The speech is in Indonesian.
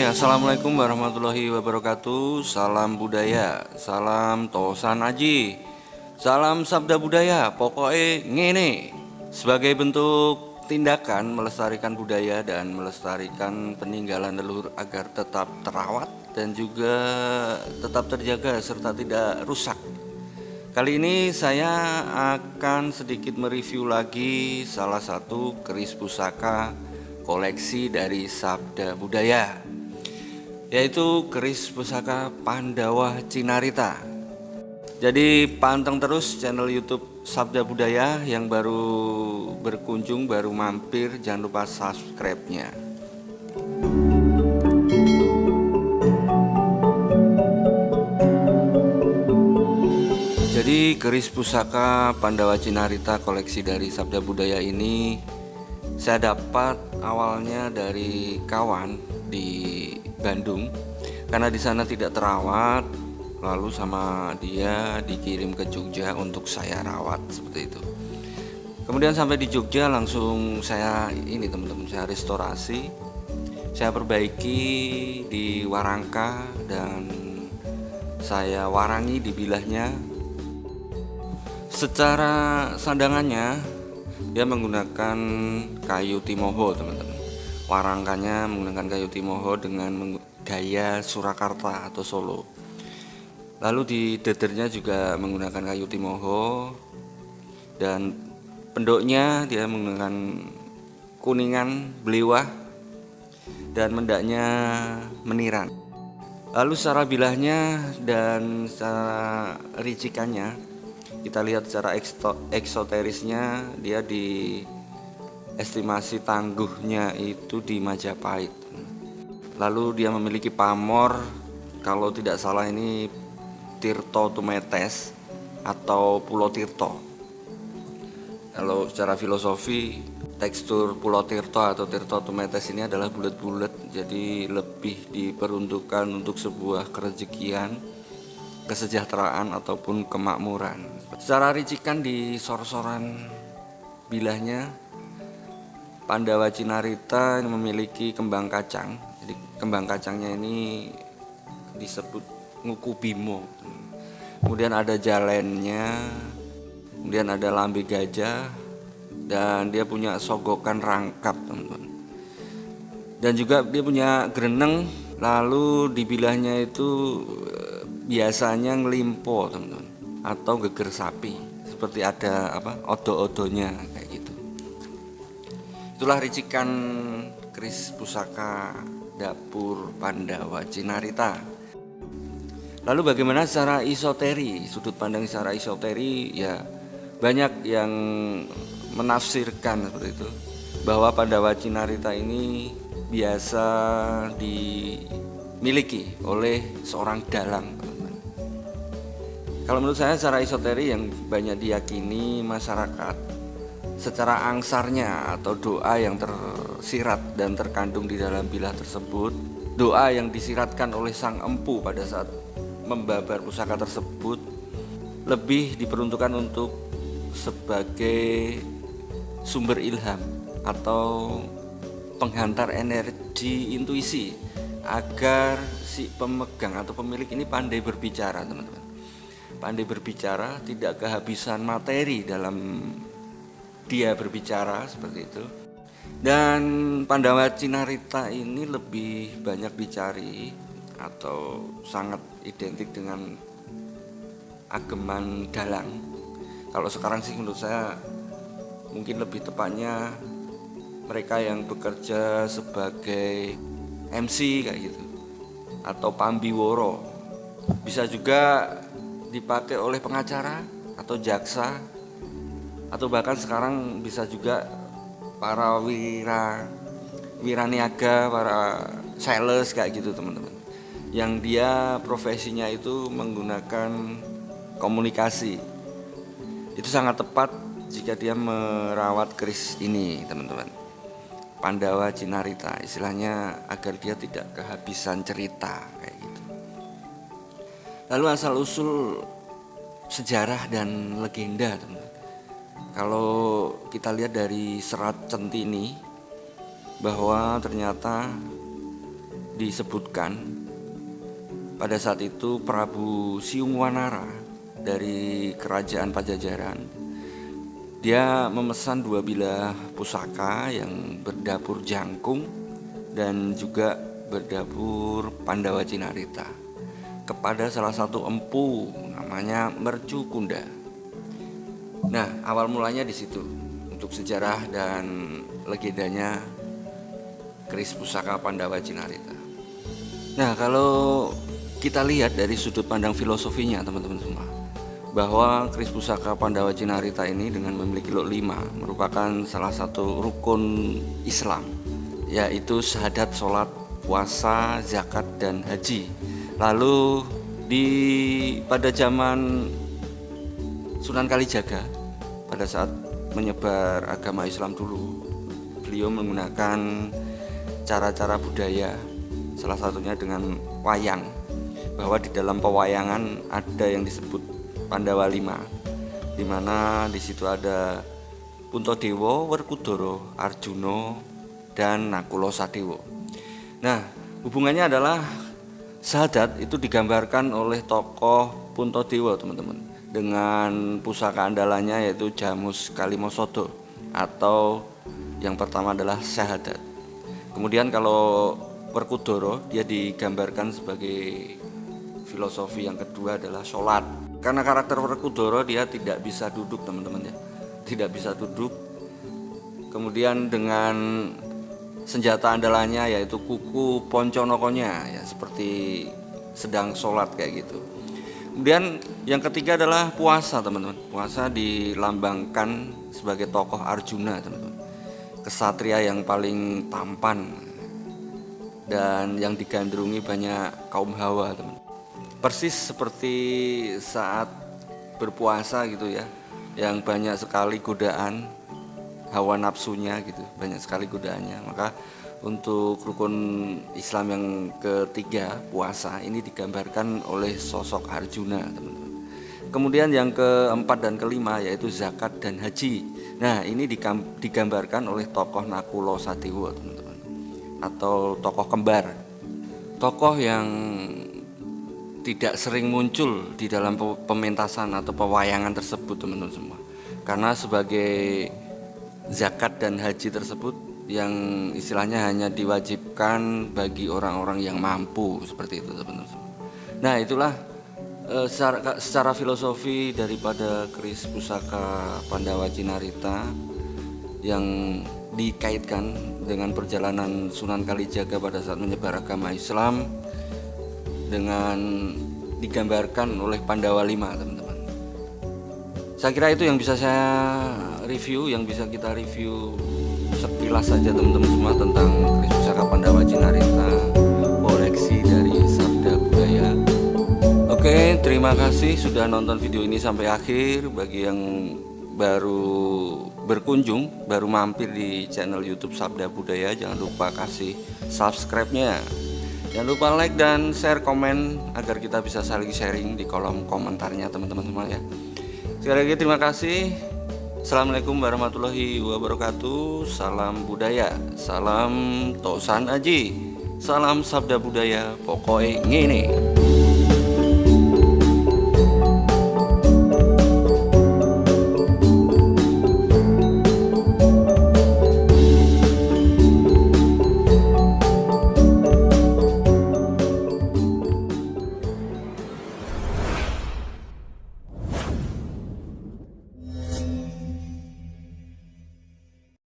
Ya, assalamualaikum warahmatullahi wabarakatuh. Salam budaya, salam tosan aji, salam sabda budaya. Pokoknya ngene. Sebagai bentuk tindakan melestarikan budaya dan melestarikan peninggalan leluhur agar tetap terawat dan juga tetap terjaga serta tidak rusak. Kali ini saya akan sedikit mereview lagi salah satu keris pusaka koleksi dari Sabda Budaya, yaitu keris pusaka Pandawa Cinarita. Jadi panteng terus channel YouTube Sabda Budaya. Yang baru berkunjung, baru mampir, jangan lupa subscribe-nya. Jadi keris pusaka Pandawa Cinarita koleksi dari Sabda Budaya ini saya dapat awalnya dari kawan di Bandung, karena di sana tidak terawat, lalu sama dia dikirim ke Jogja untuk saya rawat seperti itu. Kemudian sampai di Jogja langsung saya ini teman-teman, saya restorasi, saya perbaiki di warangka dan saya warangi di bilahnya. Secara sandangannya dia menggunakan kayu timoho teman-teman. Warangkanya menggunakan kayu timoho dengan gaya Surakarta atau Solo. Lalu di dedernya juga menggunakan kayu timoho, dan pendoknya dia menggunakan kuningan belewah dan mendaknya meniran. Lalu secara bilahnya dan secara ricikannya, kita lihat secara eksoterisnya, dia di estimasi tangguhnya itu di Majapahit. Lalu dia memiliki pamor, kalau tidak salah ini Tirto Tumetes atau Pulau Tirto. Kalau secara filosofi, tekstur Pulau Tirto atau Tirto Tumetes ini adalah bulat-bulat, jadi lebih diperuntukkan untuk sebuah kerejekian, kesejahteraan ataupun kemakmuran. Secara ricikan di sor-soran bilahnya, Pandawa Cinarita memiliki kembang kacang. Jadi kembang kacangnya ini disebut nguku bimo. Kemudian ada jalennya, kemudian ada lambe gajah, dan dia punya sogokan rangkap teman-teman. Dan juga dia punya greneng. Lalu di bilahnya itu biasanya ngelimpo teman-teman, atau geger sapi, seperti ada odo-odonya kayak gitu. Itulah ricikan keris pusaka dapur Pandawa Cinarita. Lalu bagaimana secara isoteri, sudut pandang secara isoteri, ya banyak yang menafsirkan seperti itu, bahwa Pandawa Cinarita ini biasa dimiliki oleh seorang dalang. Kalau menurut saya secara esoteri yang banyak diyakini masyarakat, secara angsarnya atau doa yang tersirat dan terkandung di dalam bilah tersebut, doa yang disiratkan oleh sang empu pada saat membabar pusaka tersebut, lebih diperuntukkan untuk sebagai sumber ilham atau penghantar energi intuisi agar si pemegang atau pemilik ini pandai berbicara teman-teman. Pandai berbicara, tidak kehabisan materi dalam dia berbicara seperti itu. Dan Pandawa Cinarita ini lebih banyak dicari atau sangat identik dengan ageman dalang. Kalau sekarang sih menurut saya mungkin lebih tepatnya mereka yang bekerja sebagai MC kayak gitu, atau pambiworo. Bisa juga dipakai oleh pengacara atau jaksa, atau bahkan sekarang bisa juga para wiraniaga, para sales kayak gitu teman-teman, yang dia profesinya itu menggunakan komunikasi. Itu sangat tepat jika dia merawat keris ini teman-teman, Pandawa Cinarita, istilahnya agar dia tidak kehabisan cerita kayak gitu. Lalu asal usul sejarah dan legenda teman-teman. Kalau kita lihat dari serat centini, bahwa ternyata disebutkan pada saat itu Prabu Siungwanara dari kerajaan Pajajaran, dia memesan 2 bilah pusaka yang berdapur jangkung dan juga berdapur Pandawa Cinarita kepada salah satu empu namanya Mercukunda. Nah, awal mulanya di situ untuk sejarah dan legendanya keris pusaka Pandawa Cinarita. Nah, kalau kita lihat dari sudut pandang filosofinya teman-teman semua, bahwa keris pusaka Pandawa Cinarita ini dengan memiliki lok 5 merupakan salah satu rukun Islam, yaitu syahadat, sholat, puasa, zakat, dan haji. Lalu pada zaman Sunan Kalijaga, pada saat menyebar agama Islam dulu, beliau menggunakan cara-cara budaya, salah satunya dengan wayang, bahwa di dalam pewayangan ada yang disebut Pandawa 5, di mana di situ ada Puntadewa, Werkudara, Arjuna, dan Nakula Sadewa. Nah, hubungannya adalah syahadat itu digambarkan oleh tokoh Puntadewa, teman-teman, dengan pusaka andalannya yaitu Jamus Kalimosodo, atau yang pertama adalah syahadat. Kemudian kalau Werkudara, dia digambarkan sebagai filosofi yang kedua adalah sholat. Karena karakter Werkudara, dia tidak bisa duduk, teman-teman ya, tidak bisa duduk. Kemudian dengan senjata andalannya yaitu kuku ponconokonya, ya seperti sedang sholat kayak gitu. Kemudian yang ketiga adalah puasa, teman-teman. Puasa dilambangkan sebagai tokoh Arjuna, teman-teman, kesatria yang paling tampan dan yang digandrungi banyak kaum hawa, teman. Persis seperti saat berpuasa gitu ya, yang banyak sekali godaan hawa nafsunya gitu, banyak sekali godaannya. Maka untuk rukun Islam yang ketiga, puasa, ini digambarkan oleh sosok Arjuna, teman-teman. Kemudian yang keempat dan kelima yaitu zakat dan haji. Nah, ini digambarkan oleh tokoh Nakula Sadewa, teman-teman, atau tokoh kembar, tokoh yang tidak sering muncul di dalam pementasan atau pewayangan tersebut, teman-teman semua, karena sebagai zakat dan haji tersebut yang istilahnya hanya diwajibkan bagi orang-orang yang mampu, seperti itu, teman-teman. Nah, itulah secara filosofi daripada keris pusaka Pandawa Cinarita yang dikaitkan dengan perjalanan Sunan Kalijaga pada saat menyebar agama Islam, dengan digambarkan oleh Pandawa 5, teman-teman. Saya kira itu yang bisa saya review, yang bisa kita review sekilas saja, teman-teman semua, tentang keris pusaka Pandawa Cinarita, koleksi dari Sabda Budaya. Oke, terima kasih sudah nonton video ini sampai akhir. Bagi yang baru berkunjung, baru mampir di channel YouTube Sabda Budaya, jangan lupa kasih subscribe-nya. Jangan lupa like dan share, komen, agar kita bisa saling sharing di kolom komentarnya, teman-teman semua ya. Sekali lagi terima kasih. Assalamualaikum warahmatullahi wabarakatuh. Salam budaya, salam Tosan Aji, salam Sabda Budaya, pokoknya ngene.